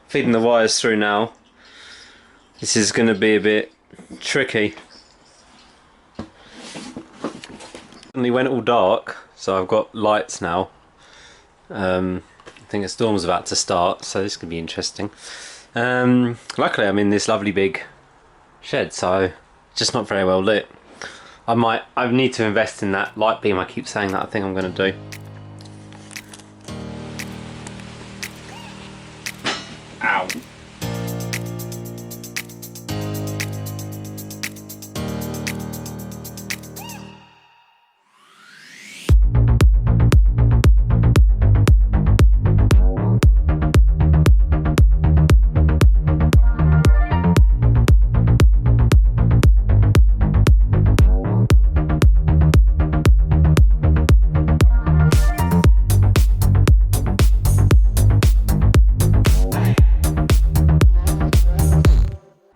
Feeding the wires through now. This is going to be a bit tricky. Suddenly went all dark, so I've got lights now. I think a storm's about to start, so this could be interesting. Luckily I'm in this lovely big shed, so it's just not very well lit. I need to invest in that light beam. I keep saying that. I think I'm going to do. Ow.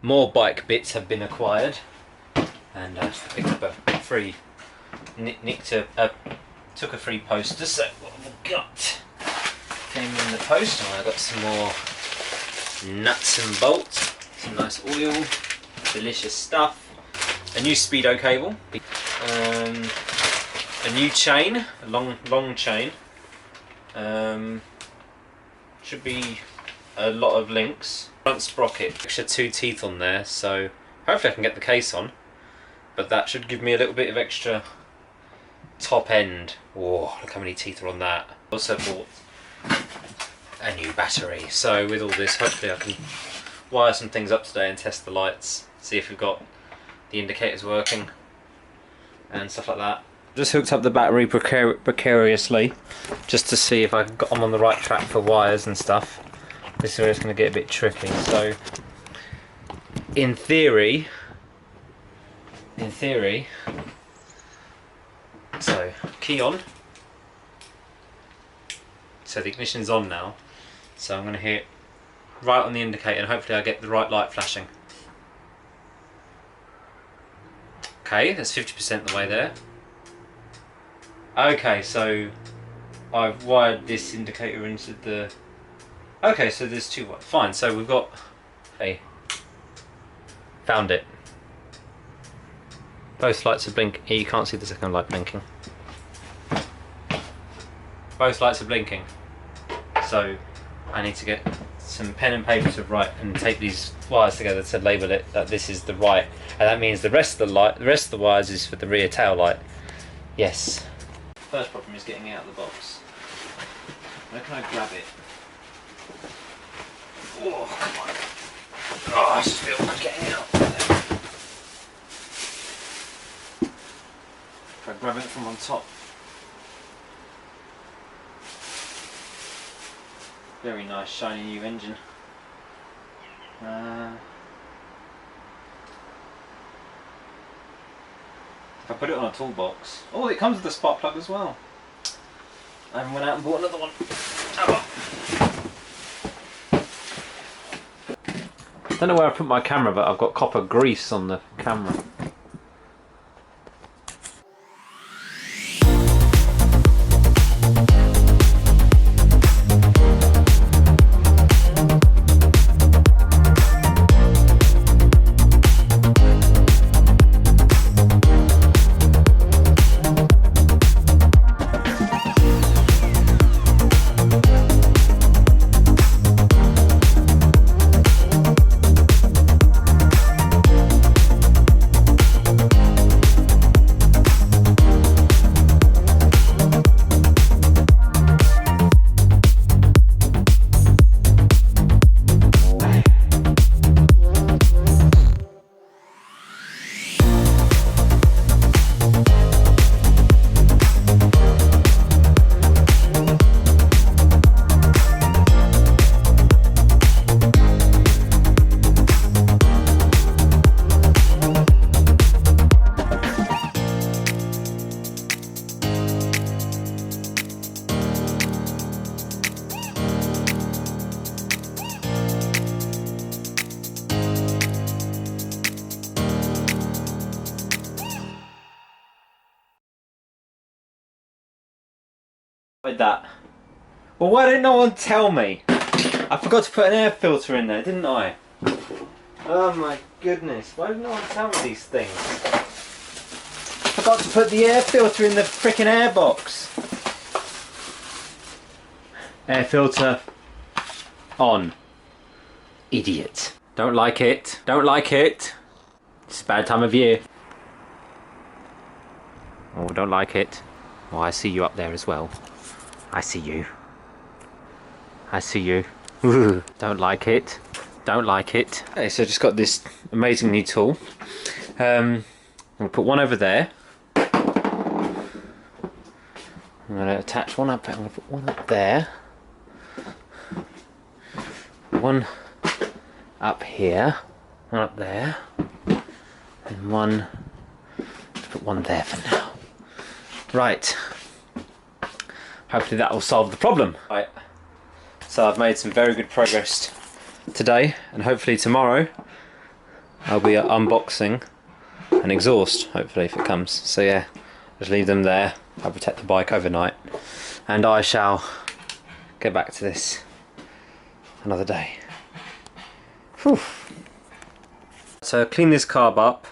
More bike bits have been acquired, and I picked up a free took a free poster. So what have we got? Came in the post, and I got some more nuts and bolts, some nice oil, delicious stuff, a new speedo cable, a new chain, a long chain. Should be a lot of links. Front sprocket, extra 2 teeth on there, so hopefully I can get the case on, but that should give me a little bit of extra top end. Oh, look how many teeth are on that. Also bought a new battery, so with all this hopefully I can wire some things up today and test the lights, see if we've got the indicators working and stuff like that. Just hooked up the battery precariously just to see if I'm on the right track for wires and stuff. This is where it's going to get a bit tricky. So, in theory, so key on. So the ignition's on now. So I'm going to hit right on the indicator, and hopefully I get the right light flashing. Okay, that's 50% the way there. Okay, so I've wired this indicator into the... Okay, so there's 2 wires. Fine, so we've got... Hey. Found it. Both lights are blinking. Here, you can't see the second light blinking. Both lights are blinking. So I need to get some pen and paper to write and tape these wires together to label it that this is the right. And that means the rest of the wires is for the rear tail light. Yes. First problem is getting it out of the box. Where can I grab it? Oh, come on. Oh, I just feel like getting out there. If I grab it from on top. Very nice, shiny new engine. If I put it on a toolbox. Oh, it comes with a spark plug as well. I haven't went out and bought another one. Oh. I don't know where I put my camera, but I've got copper grease on the camera. With that Well, why didn't no one tell me? I forgot to put an air filter in there, didn't I? Oh my goodness, why didn't no one tell me these things? I forgot to put the air filter in the frickin' air box. Air filter on. Idiot. Don't like it. Don't like it. It's a bad time of year. Oh, don't like it. Oh, I see you up there as well. I see you. I see you. Don't like it. Don't like it. Okay, so I just got this amazing new tool. I'm going to put one over there. I'm going to attach one up. I'm going to put one up there. One up here. One up there. And one... Let's put one there for now. Right. Hopefully that will solve the problem. Right. So I've made some very good progress today, and hopefully tomorrow I'll be unboxing an exhaust, hopefully, if it comes. So yeah, just leave them there. I'll protect the bike overnight, and I shall get back to this another day. Whew. So I clean this carb up,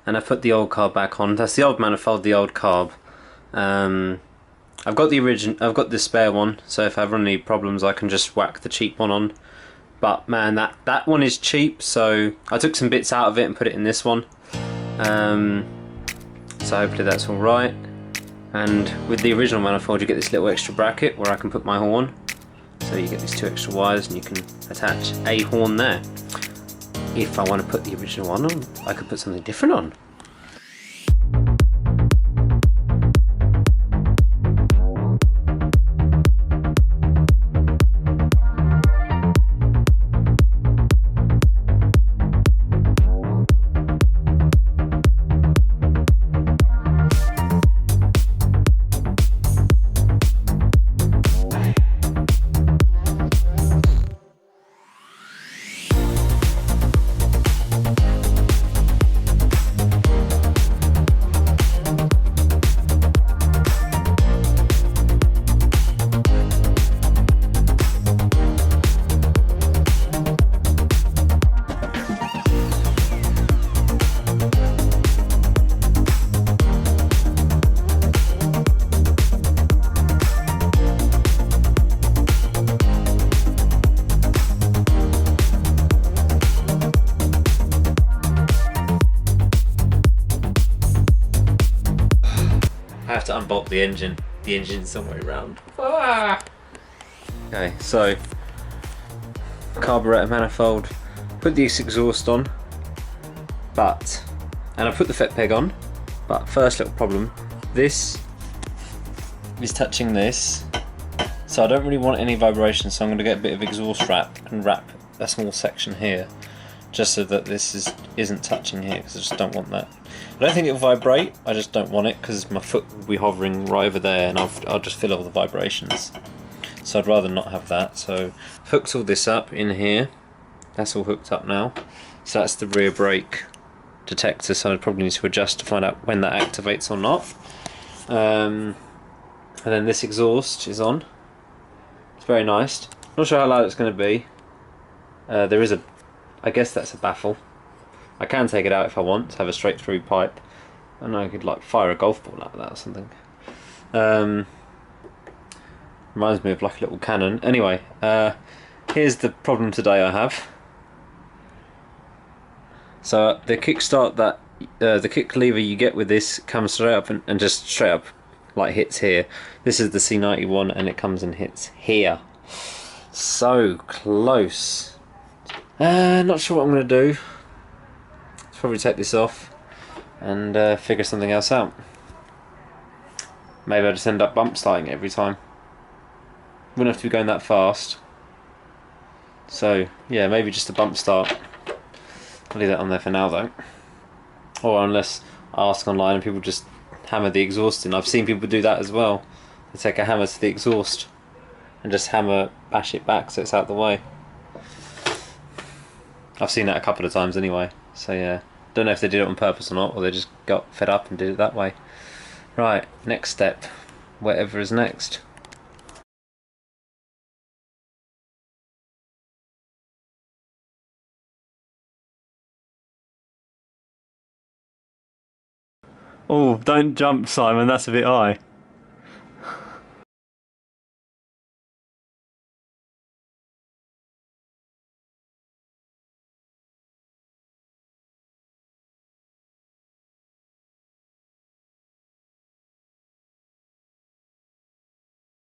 and I put the old carb back on. That's the old manifold, the old carb. I've got the original. I've got the spare one, so if I run any problems, I can just whack the cheap one on. But man, that one is cheap, so I took some bits out of it and put it in this one. So hopefully that's all right. And with the original manifold, you get this little extra bracket where I can put my horn. So you get these two extra wires, and you can attach a horn there. If I want to put the original one on, I could put something different on. I have to unbolt the engine. The engine's somewhere around. Ah! Okay, so carburetor manifold. Put the exhaust on, and I put the fet peg on. But first little problem: this is touching this, so I don't really want any vibration. So I'm going to get a bit of exhaust wrap and wrap a small section here, just so that this isn't touching here, because I just don't want that. I don't think it will vibrate, I just don't want it, because my foot will be hovering right over there and I'll just feel all the vibrations. So I'd rather not have that. So I've hooked all this up in here. That's all hooked up now. So that's the rear brake detector, so I'd probably need to adjust to find out when that activates or not. And then this exhaust is on. It's very nice. Not sure how loud it's going to be. There is I guess that's a baffle. I can take it out if I want to have a straight through pipe, and I could like fire a golf ball out of that or something. Reminds me of like a little cannon. Anyway, here's the problem today I have. So the kickstart the kick lever you get with this comes straight up and just straight up like hits here. This is the C90 one, and it comes and hits here. So close. Not sure what I'm going to do. Probably take this off and figure something else out. Maybe I'll just end up bump starting every time. Wouldn't have to be going that fast. So yeah, maybe just a bump start. I'll leave that on there for now though. Or unless I ask online and people just hammer the exhaust in. I've seen people do that as well. They take a hammer to the exhaust and just bash it back so it's out of the way. I've seen that a couple of times anyway. So yeah, don't know if they did it on purpose or not, or they just got fed up and did it that way. Right, next step, whatever is next. Oh, don't jump, Simon. That's a bit high.